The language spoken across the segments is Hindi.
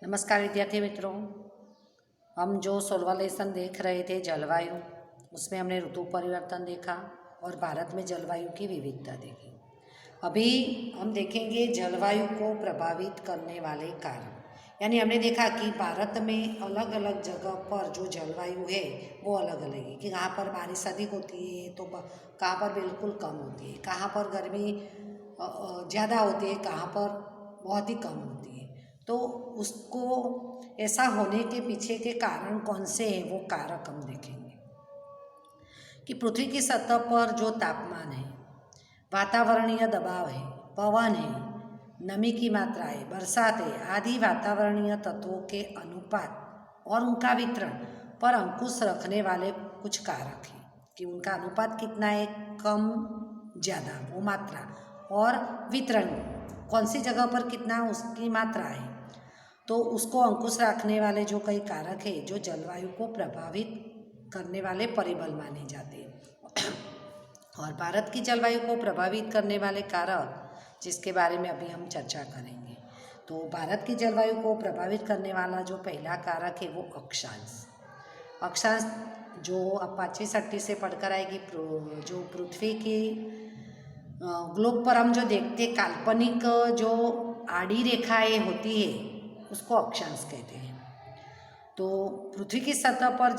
नमस्कार विद्यार्थी मित्रों। हम जो 16वां लेसन देख रहे थे जलवायु, उसमें हमने ऋतु परिवर्तन देखा और भारत में जलवायु की विविधता देखी। अभी हम देखेंगे जलवायु को प्रभावित करने वाले कारण। यानी हमने देखा कि भारत में अलग अलग जगह पर जो जलवायु है वो अलग अलग है कि कहाँ पर बारिश अधिक होती है तो कहाँ पर बिल्कुल कम होती है, कहाँ पर गर्मी ज़्यादा होती है, कहाँ पर बहुत ही कम होती है। तो उसको ऐसा होने के पीछे के कारण कौन से हैं वो कारक हम देखेंगे कि पृथ्वी की सतह पर जो तापमान है, वातावरणीय दबाव है, पवन है, नमी की मात्रा है, बरसात है आदि वातावरणीय तत्वों के अनुपात और उनका वितरण पर अंकुश रखने वाले कुछ कारक हैं कि उनका अनुपात कितना है, कम ज़्यादा वो मात्रा, और वितरण कौन सी जगह पर कितना उसकी मात्रा है। तो उसको अंकुश रखने वाले जो कई कारक है जो जलवायु को प्रभावित करने वाले परिबल माने जाते हैं। और भारत की जलवायु को प्रभावित करने वाले कारक जिसके बारे में अभी हम चर्चा करेंगे। तो भारत की जलवायु को प्रभावित करने वाला जो पहला कारक है वो अक्षांश। अक्षांश जो अब 5वीं 6वीं से पढ़कर आएगी, जो पृथ्वी की ग्लोब पर हम जो देखते काल्पनिक जो आड़ी रेखाएं होती है उसको अक्षांश कहते हैं। तो पृथ्वी की सतह पर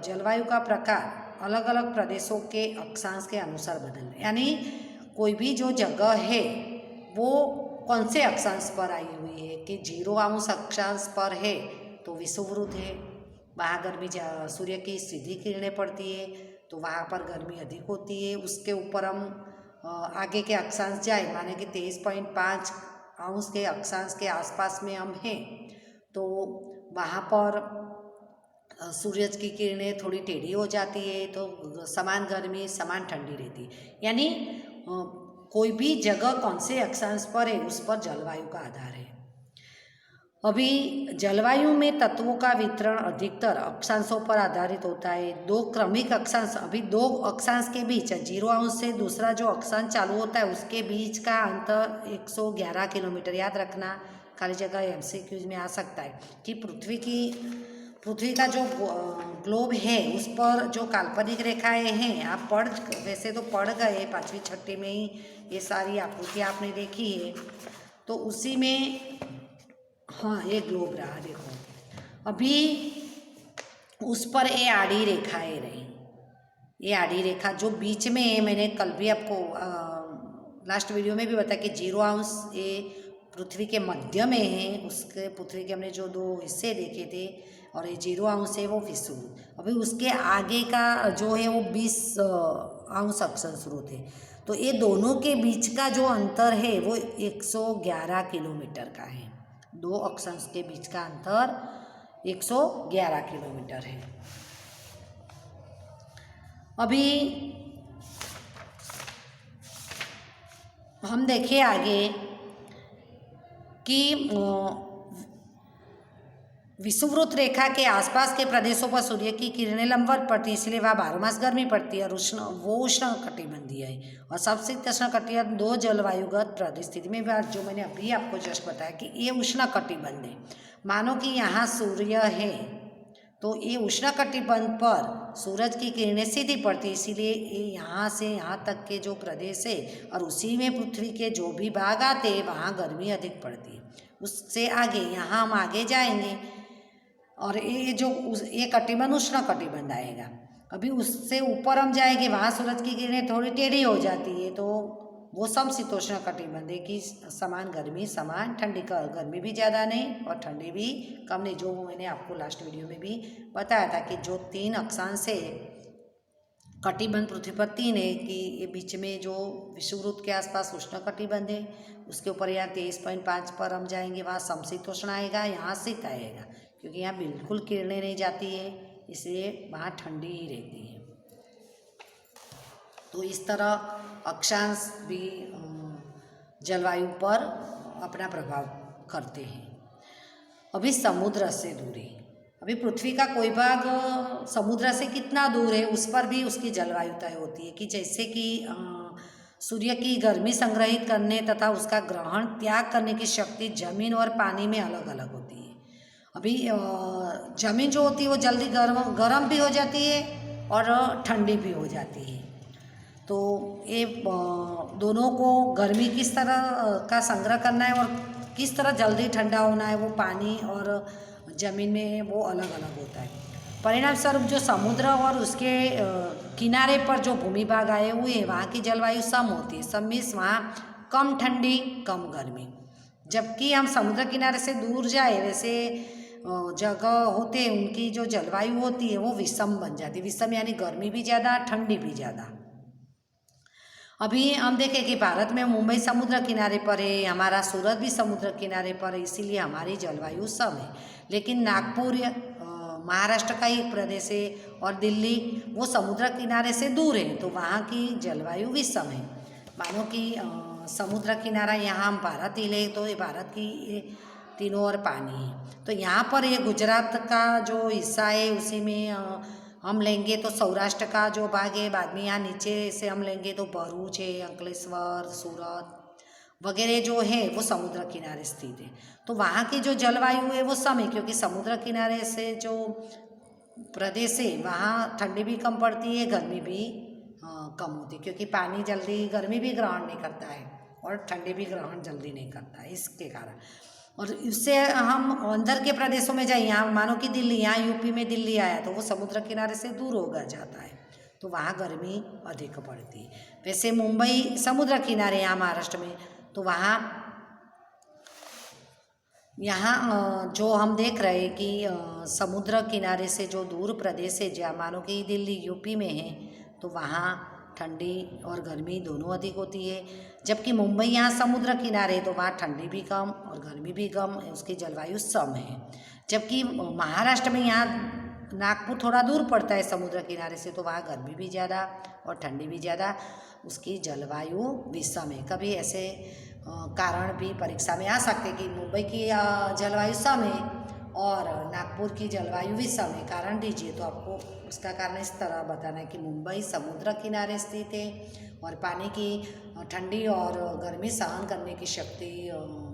जलवायु का प्रकार अलग अलग प्रदेशों के अक्षांश के अनुसार बदल, यानी कोई भी जो जगह है वो कौन से अक्षांश पर आई हुई है कि 0° अक्षांश पर है तो विषुववृत्त है, वहाँ गर्मी सूर्य की सीधी किरणें पड़ती है तो वहाँ पर गर्मी अधिक होती है। उसके ऊपर हम आगे के अक्षांश जाए, माने कि 23.5° के अक्षांश के आसपास में हम हैं तो वहाँ पर सूरज की किरणें थोड़ी टेढ़ी हो जाती है तो समान गर्मी समान ठंडी रहती है। यानी कोई भी जगह कौन से अक्षांश पर है उस पर जलवायु का आधार है। अभी जलवायु में तत्वों का वितरण अधिकतर अक्षांशों पर आधारित होता है। दो क्रमिक अक्षांश, अभी दो अक्षांश के बीच 0° से दूसरा जो अक्षांश चालू होता है उसके बीच का अंतर 111 किलोमीटर। याद रखना, खाली जगह MCQs में आ सकता है कि पृथ्वी का जो ग्लोब है उस पर जो काल्पनिक रेखाएं हैं, आप वैसे तो पढ़ गए 5वीं 6वीं में ही ये सारी आकृति आपने देखी है, तो उसी में हाँ ये ग्लोब रहा। देखो अभी उस पर ये आड़ी रेखाएं रही, ये आड़ी रेखा जो बीच में है, मैंने कल भी आपको लास्ट वीडियो में भी बताया कि 0° ये पृथ्वी के मध्य में है। उसके पृथ्वी के हमने जो 2 हिस्से देखे थे और ये 0° है वो विषुववृत्त। अभी उसके आगे का जो है वो 20° अक्षांश है। तो ये दोनों के बीच का जो अंतर है वो 111 किलोमीटर का है। दो अक्षांश के बीच का अंतर 111 किलोमीटर है। अभी हम देखें आगे कि विषुववृत्त रेखा के आसपास के प्रदेशों पर सूर्य की किरणें लंबवत पड़ती है, इसलिए वहाँ 12 मास गर्मी पड़ती है और वो उष्णकटिबंधीय है। और सबसे उष्णकटिबंधीय 2 जलवायुगत परिस्थिति में जो मैंने अभी आपको जस्ट बताया कि ये उष्णकटिबंध है। मानो कि यहाँ सूर्य है तो ये उष्णकटिबंध पर सूरज की किरणें सीधी पड़ती है, इसीलिए ये यहाँ से यहाँ तक के जो प्रदेश है और उसी में पृथ्वी के जो भी भाग आते हैं वहाँ गर्मी अधिक पड़ती है। उससे आगे यहाँ हम आगे जाएंगे और ये कटिबंध उष्ण कटिबंध आएगा। अभी उससे ऊपर हम जाएंगे वहाँ सूरज की किरणें थोड़ी टेढ़ी हो जाती है तो वो समशीतोष्ण कटिबंध है कि समान गर्मी समान ठंडी, गर्मी भी ज़्यादा नहीं और ठंडी भी कम नहीं। जो मैंने आपको लास्ट वीडियो में भी बताया था कि जो 3 अक्षांश है कटिबंध पृथ्वी पर 3 है कि ये बीच में जो विषुववृत्त के आसपास उष्ण कटिबंध है, उसके ऊपर यहाँ 23.5 पर हम जाएंगे वहाँ समशीतोष्ण आएगा, यहाँ शीत आएगा क्योंकि यहाँ बिल्कुल किरणें नहीं जाती है, इसलिए वहाँ ठंडी ही रहती है। तो इस तरह अक्षांश भी जलवायु पर अपना प्रभाव करते हैं। अभी समुद्र से दूरी, अभी पृथ्वी का कोई भाग समुद्र से कितना दूर है उस पर भी उसकी जलवायु तय होती है कि जैसे कि सूर्य की गर्मी संग्रहित करने तथा उसका ग्रहण त्याग करने की शक्ति जमीन और पानी में अलग अलग होती है। अभी ज़मीन जो होती है वो जल्दी गर्म भी हो जाती है और ठंडी भी हो जाती है। तो ये दोनों को गर्मी किस तरह का संग्रह करना है और किस तरह जल्दी ठंडा होना है, वो पानी और ज़मीन में वो अलग अलग होता है। परिणाम स्वरूप जो समुद्र और उसके किनारे पर जो भूमि भाग आए हुए हैं वहाँ की जलवायु सम होती है। सम मीन्स वहाँ कम ठंडी कम गर्मी। जबकि हम समुद्र किनारे से दूर जाए वैसे जगह होते हैं उनकी जो जलवायु होती है वो विषम बन जाती है। विषम यानी गर्मी भी ज़्यादा ठंडी भी ज़्यादा। अभी हम देखें कि भारत में मुंबई समुद्र किनारे पर है, हमारा सूरत भी समुद्र किनारे पर है, इसीलिए हमारी जलवायु सम है। लेकिन नागपुर महाराष्ट्र का ही एक प्रदेश है और दिल्ली वो समुद्र किनारे से दूर है, तो वहाँ की जलवायु विषम है। मानो कि समुद्र किनारा यहाँ हम भारत ही ले तो ये भारत की ये तीनों ओर पानी है। तो यहाँ पर ये गुजरात का जो हिस्सा है उसी में हम लेंगे तो सौराष्ट्र का जो भाग है, बाद में यहाँ नीचे से हम लेंगे तो भरूच है, अंकलेश्वर, सूरत वगैरह जो है वो समुद्र किनारे स्थित है। तो वहाँ की जो जलवायु है वो सम है, क्योंकि समुद्र किनारे से जो प्रदेश है वहाँ ठंडी भी कम पड़ती है, गर्मी भी कम होती है, क्योंकि पानी जल्दी गर्मी भी ग्रहण नहीं करता है और ठंडी भी ग्रहण जल्दी नहीं करता है, इसके कारण। और इससे हम अंदर के प्रदेशों में जाए, यहाँ मानो कि दिल्ली, यहाँ यूपी में दिल्ली आया तो वो समुद्र किनारे से दूर हो जाता है, तो वहाँ गर्मी अधिक पड़ती है। वैसे मुंबई समुद्र किनारे यहाँ महाराष्ट्र में, तो वहाँ यहाँ जो हम देख रहे हैं कि समुद्र किनारे से जो दूर प्रदेश है, जहाँ मानो कि दिल्ली यूपी में है, तो वहाँ ठंडी और गर्मी दोनों अधिक होती है। जबकि मुंबई यहाँ समुद्र किनारे तो वहाँ ठंडी भी कम और गर्मी भी कम, उसकी जलवायु सम है। जबकि महाराष्ट्र में यहाँ नागपुर थोड़ा दूर पड़ता है समुद्र किनारे से, तो वहाँ गर्मी भी ज़्यादा और ठंडी भी ज़्यादा, उसकी जलवायु विषम है। कभी ऐसे कारण भी परीक्षा में आ सकते कि मुंबई की जलवायु सम है और नागपुर की जलवायु विषम है, कारण दीजिए। तो आपको उसका कारण इस तरह बताना है कि मुंबई समुद्र किनारे स्थित है और पानी की ठंडी और गर्मी सहन करने की शक्ति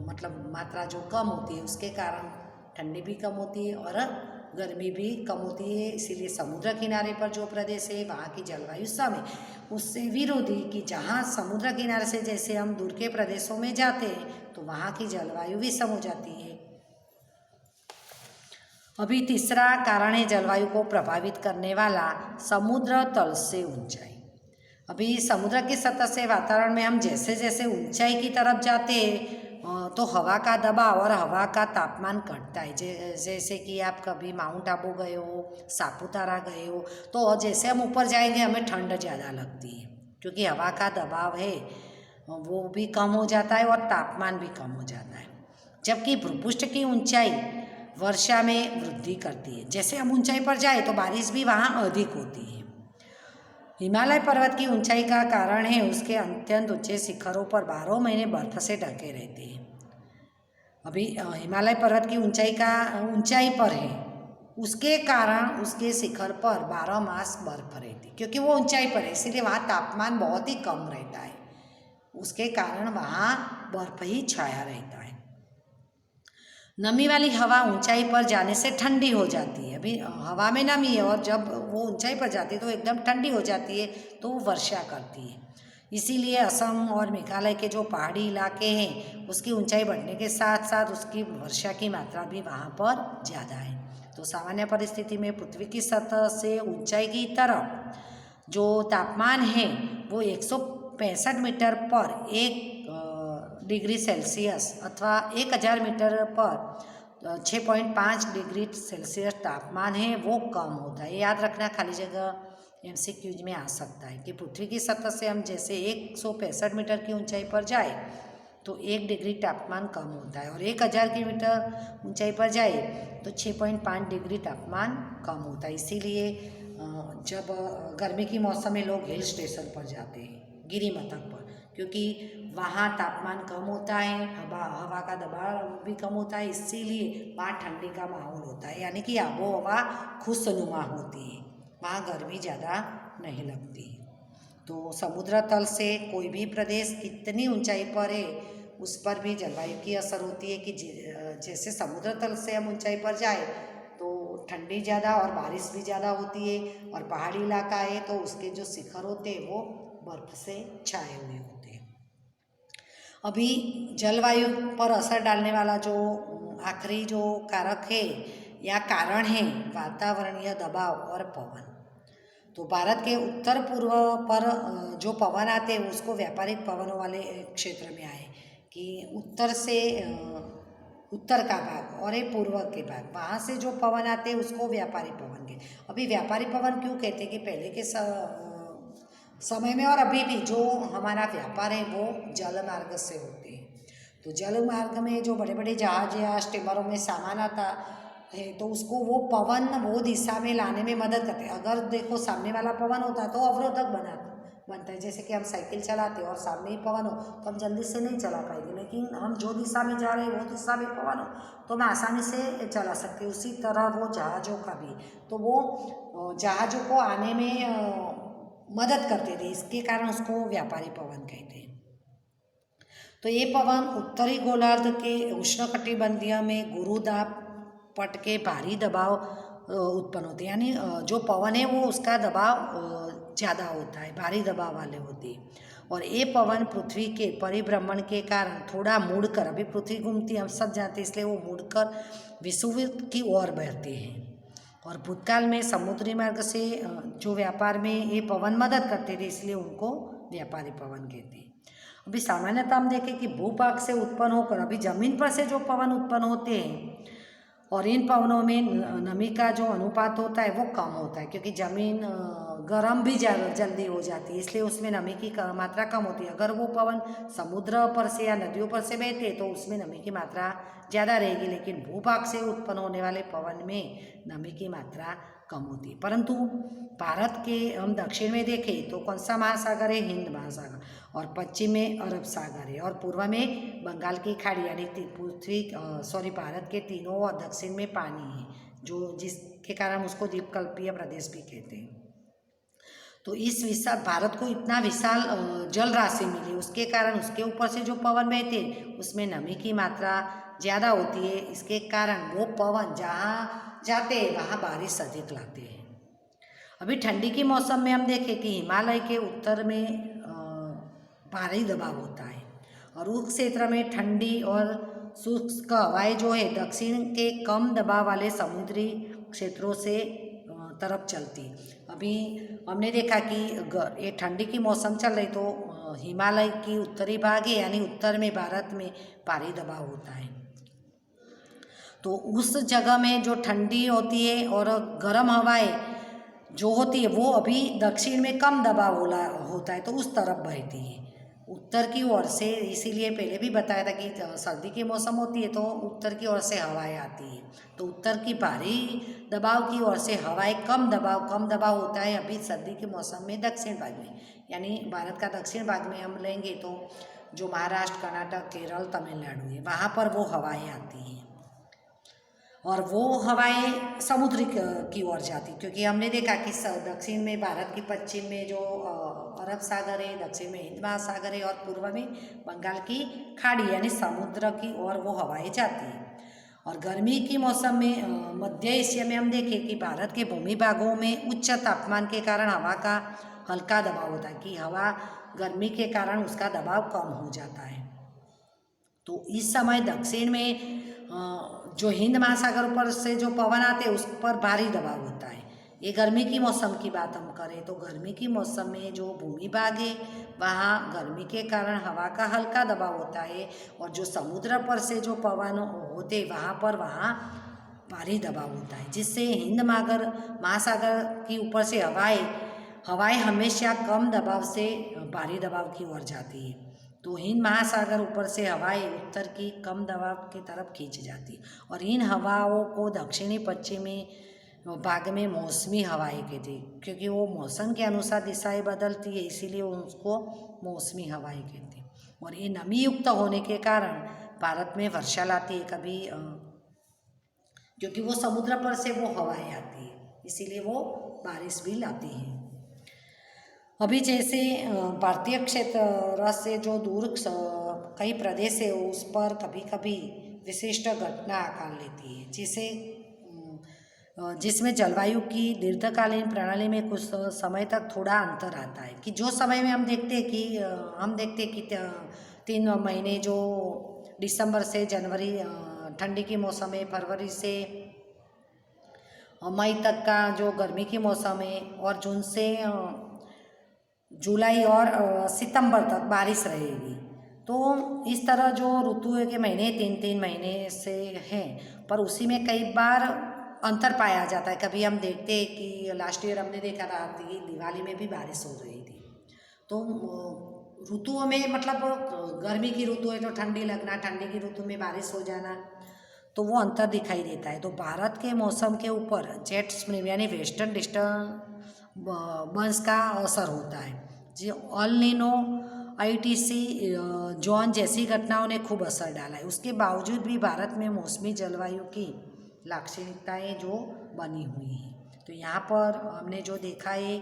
मतलब मात्रा जो कम होती है, उसके कारण ठंडी भी कम होती है और गर्मी भी कम होती है। इसीलिए समुद्र किनारे पर जो प्रदेश है वहाँ की जलवायु सम है। उससे विरोधी कि जहाँ समुद्र किनारे से जैसे हम दूर के प्रदेशों में जाते हैं तो वहाँ की जलवायु विषम हो जाती है। अभी तीसरा कारण है जलवायु को प्रभावित करने वाला समुद्र तल से ऊंचाई। अभी समुद्र की सतह से वातावरण में हम जैसे जैसे ऊंचाई की तरफ जाते हैं तो हवा का दबाव और हवा का तापमान घटता है। जैसे कि आप कभी माउंट आबू गए हो, सापुतारा गए हो, तो जैसे हम ऊपर जाएंगे हमें ठंड ज़्यादा लगती है, क्योंकि हवा का दबाव है वो भी कम हो जाता है और तापमान भी कम हो जाता है। जबकि भूपृष्ठ की ऊंचाई वर्षा में वृद्धि करती है। जैसे हम ऊंचाई पर जाए तो बारिश भी वहाँ अधिक होती है। हिमालय पर्वत की ऊंचाई का कारण है उसके अत्यंत ऊंचे शिखरों पर 12 महीने बर्फ से ढके रहते हैं। अभी हिमालय पर्वत की ऊंचाई पर है, उसके कारण उसके शिखर पर 12 मास बर्फ रहती है, क्योंकि वो ऊंचाई पर है इसीलिए वहाँ तापमान बहुत ही कम रहता है, उसके कारण वहाँ बर्फ ही छाया रहता है। नमी वाली हवा ऊंचाई पर जाने से ठंडी हो जाती है। अभी हवा में नमी है और जब वो ऊंचाई पर जाती है तो एकदम ठंडी हो जाती है, तो वो वर्षा करती है। इसीलिए असम और मेघालय के जो पहाड़ी इलाके हैं उसकी ऊंचाई बढ़ने के साथ साथ उसकी वर्षा की मात्रा भी वहाँ पर ज़्यादा है। तो सामान्य परिस्थिति में पृथ्वी की सतह से ऊंचाई की तरफ जो तापमान है वो 165 मीटर पर 1 डिग्री सेल्सियस अथवा 1000 मीटर पर 6.5 डिग्री सेल्सियस तापमान है वो कम होता है। याद रखना, खाली जगह MCQ में आ सकता है कि पृथ्वी की सतह से हम जैसे 165 मीटर की ऊंचाई पर जाए तो 1 डिग्री तापमान कम होता है और 1000 मीटर ऊंचाई पर जाए तो 6.5 डिग्री तापमान कम होता है। इसीलिए जब गर्मी के मौसम में लोग हिल स्टेशन पर जाते हैं, गिरिमतक पर, क्योंकि वहाँ तापमान कम होता है, हवा का दबाव भी कम होता है, इसीलिए वहाँ ठंडी का माहौल होता है, यानी कि आबो हवा खुशनुमा होती है, वहाँ गर्मी ज़्यादा नहीं लगती। तो समुद्र तल से कोई भी प्रदेश कितनी ऊंचाई पर है उस पर भी जलवायु की असर होती है कि जैसे समुद्र तल से हम ऊंचाई पर जाए तो ठंडी ज़्यादा और बारिश भी ज़्यादा होती है, और पहाड़ी इलाका है तो उसके जो शिखर होते हैं वो बर्फ से छाए हुए होते हैं। अभी जलवायु पर असर डालने वाला जो आखिरी जो कारक है या कारण है वातावरणीय दबाव और पवन। तो भारत के उत्तर पूर्व पर जो पवन आते हैं उसको व्यापारिक पवनों वाले क्षेत्र में आए, कि उत्तर से उत्तर का भाग और एक पूर्व के भाग, वहाँ से जो पवन आते हैं उसको व्यापारी पवन के। अभी व्यापारी पवन क्यों कहते हैं कि पहले के समय में और अभी भी जो हमारा व्यापार है वो जल मार्ग से होते हैं। तो जल मार्ग में जो बड़े बड़े जहाज या स्टीमरों में सामान आता है तो उसको वो पवन वो दिशा में लाने में मदद करते हैं। अगर देखो सामने वाला पवन होता है तो अवरोधक बनता है, जैसे कि हम साइकिल चलाते हैं और सामने ही पवन हो तो हम जल्दी से नहीं चला पाएंगे, लेकिन हम जो दिशा में जा रहे हैं वो दिशा में पवन हो तो हम आसानी से चला सकते हैं। उसी तरह वो जहाज़ों का भी, तो वो जहाज़ों को आने में मदद करते थे, इसके कारण उसको व्यापारी पवन कहते हैं। तो ये पवन उत्तरी गोलार्ध के उष्णकटिबंधीय में गुरुदाब पट के भारी दबाव उत्पन्न होते हैं, यानी जो पवन है वो उसका दबाव ज़्यादा होता है, भारी दबाव वाले होते हैं। और ये पवन पृथ्वी के परिभ्रमण के कारण थोड़ा मुड़कर, अभी पृथ्वी घूमती हम सब जानते हैं इसलिए वो मुड़कर विषुवत की ओर बहते हैं। और भूतकाल में समुद्री मार्ग से जो व्यापार में ये पवन मदद करते थे इसलिए उनको व्यापारी पवन कहते हैं। अभी सामान्यतः हम देखें कि भूभाग से उत्पन्न होकर अभी जमीन पर से जो पवन उत्पन्न होते हैं और इन पवनों में नमी का जो अनुपात होता है वो कम होता है, क्योंकि ज़मीन गर्म भी जल्दी हो जाती है इसलिए उसमें नमी की मात्रा कम होती है। अगर वो पवन समुद्र पर से या नदियों पर से बहते तो उसमें नमी की मात्रा ज़्यादा रहेगी, लेकिन भूभाग से उत्पन्न होने वाले पवन में नमी की मात्रा कम होती है। परंतु भारत के हम दक्षिण में देखें तो कौन सा महासागर है? हिंद महासागर, और पश्चिम में अरब सागर है, और पूर्व में बंगाल की खाड़ी, यानी भारत के तीनों और दक्षिण में पानी है, जो जिसके कारण उसको द्वीपकल्पीय प्रदेश भी कहते हैं। तो इस विशाल भारत को इतना विशाल जल राशि मिली, उसके कारण उसके ऊपर से जो पवन बहते उसमें नमी की मात्रा ज़्यादा होती है, इसके कारण वो पवन जहाँ जाते हैं वहाँ बारिश अधिक लाते हैं। अभी ठंडी के मौसम में हम देखें कि हिमालय के उत्तर में भारी दबाव होता है और उस क्षेत्र में ठंडी और शुष्क हवाएं जो है दक्षिण के कम दबाव वाले समुद्री क्षेत्रों से तरफ चलती। अभी हमने देखा कि ये ठंडी की मौसम चल रही तो हिमालय की उत्तरी भाग है, यानी उत्तर में भारत में भारी दबाव होता है। तो उस जगह में जो ठंडी होती है और गर्म हवाएं जो होती है वो अभी दक्षिण में कम दबाव होता है तो उस तरफ बहती है उत्तर की ओर से। इसीलिए पहले भी बताया था कि सर्दी के मौसम होती है तो उत्तर की ओर से हवाएं आती है, तो उत्तर की भारी दबाव की ओर से हवाएं कम दबाव होता है अभी सर्दी के मौसम में दक्षिण भाग में, यानी भारत का दक्षिण भाग में हम लेंगे तो जो महाराष्ट्र, कर्नाटक, केरल, तमिलनाडु है वहाँ पर वो हवाएँ आती हैं और वो हवाएं समुद्र की ओर जाती, क्योंकि हमने देखा कि दक्षिण में भारत की पश्चिम में जो अरब सागर है, दक्षिण में हिंद महासागर है और पूर्व में बंगाल की खाड़ी यानी समुद्र की ओर वो हवाएं जाती हैं। और गर्मी के मौसम में मध्य एशिया में हम देखें कि भारत के भूमि भागों में उच्च तापमान के कारण हवा का हल्का दबाव होता है, कि हवा गर्मी के कारण उसका दबाव कम हो जाता है। तो इस समय दक्षिण में जो हिंद महासागर पर से जो पवन आते हैं उस पर भारी दबाव होता है। ये गर्मी की मौसम की बात हम करें तो गर्मी की मौसम में जो भूमि भाग है वहाँ गर्मी के कारण हवा का हल्का दबाव होता है, और जो समुद्र पर से जो पवन होते वहाँ भारी दबाव होता है, जिससे हिंद महासागर की ऊपर से हवाएं हमेशा कम दबाव से भारी दबाव की ओर जाती है। तो हिंद महासागर ऊपर से हवाएं उत्तर की कम दबाव की तरफ खींच जाती और इन हवाओं को दक्षिणी पश्चिमी भाग में मौसमी हवाएं कहती हैं, क्योंकि वो मौसम के अनुसार दिशाएं बदलती है इसीलिए उसको मौसमी हवाएं कहते हैं। और ये नमी युक्त होने के कारण भारत में वर्षा लाती है कभी, क्योंकि वो समुद्र पर से वो हवाएं आती है इसीलिए वो बारिश भी लाती है। अभी जैसे भारतीय क्षेत्र से जो दूर कई प्रदेश है उस पर कभी कभी विशिष्ट घटना आकार लेती है, जिसमें जलवायु की दीर्घकालीन प्रणाली में कुछ समय तक थोड़ा अंतर आता है। कि जो समय में हम देखते हैं कि 3 महीने जो दिसंबर से जनवरी ठंडी की मौसम है, फरवरी से मई तक का जो गर्मी की मौसम है, और जून से जुलाई और सितंबर तक बारिश रहेगी। तो इस तरह जो ऋतु के महीने 3-3 महीने से हैं, पर उसी में कई बार अंतर पाया जाता है। कभी हम देखते हैं कि लास्ट ईयर हमने देखा था कि दिवाली में भी बारिश हो रही थी। तो ऋतुओं में मतलब गर्मी की ऋतु है तो ठंडी लगना, ठंडी की ऋतु में बारिश हो जाना, तो वो अंतर दिखाई देता है। तो भारत के मौसम के ऊपर जेट स्ट्रीम यानी वेस्टर्न डिस्टर्बेंस का असर होता है। जो अल नीनो आईटीसी जोन जैसी घटनाओं ने खूब असर डाला है। उसके बावजूद भी भारत में मौसमी जलवायु की लाक्षणिकताएं जो बनी हुई हैं। तो यहाँ पर हमने जो देखा है,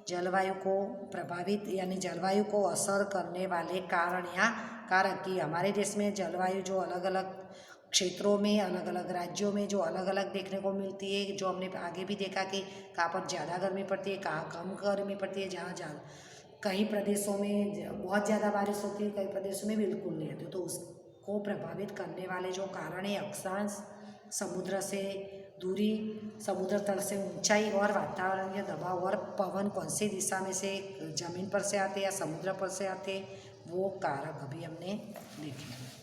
जलवायु को प्रभावित यानी जलवायु को असर करने वाले कारण या कारक कि हमारे देश में जलवायु जो अलग अलग क्षेत्रों में, अलग अलग राज्यों में जो अलग अलग देखने को मिलती है। जो हमने आगे भी देखा कि कहाँ पर ज़्यादा गर्मी पड़ती है, कहाँ कम गर्मी पड़ती है, जहाँ कई प्रदेशों में बहुत ज़्यादा बारिश होती है, कई प्रदेशों में बिल्कुल नहीं होती। तो उसको प्रभावित करने वाले जो कारण है अक्षांश, समुद्र से दूरी, समुद्र तल से ऊंचाई और वातावरणीय दबाव और पवन कौन सी दिशा में से, ज़मीन पर से आते या समुद्र पर से आते, वो कारक अभी हमने देखे।